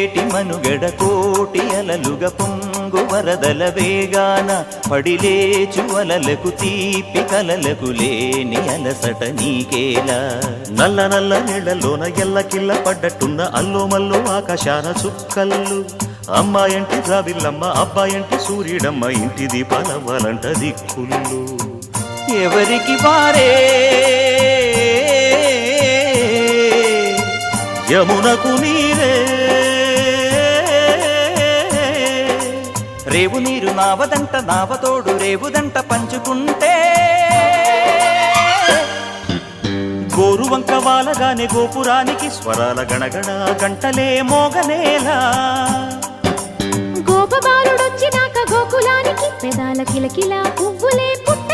ఏటి మనుగడ కోటి అలలుగా పొంగు వరదల వేగాన పడిలేచు అలలకు తీపి కలలకు లేని అలసట నీకేలా. నల్ల నల్ల నీళ్లలోన ఎల్లకిల్ల పడ్డట్టున్న అల్లో మల్లో ఆకాశాన చుక్కల్లు. అమ్మాయంటి రావిల్లమ్మ అబ్బాయంటి సూర్యుడమ్మ ఇంటి దీపాలవ్వాలంట దిక్కులు. ఎవరికి వారే యమునకు నీరే రేవు నీరు నావదంట నావతోడు రేవుదంట పంచుకుంటే. గోరువంక వాలగానే గోపురానికి స్వరాల గణగణ గంటలే మోగనేలా. గోపబాలుడొచ్చినాక గోకులానికి పెదాల కిలకిల పువ్వులే పుట్ట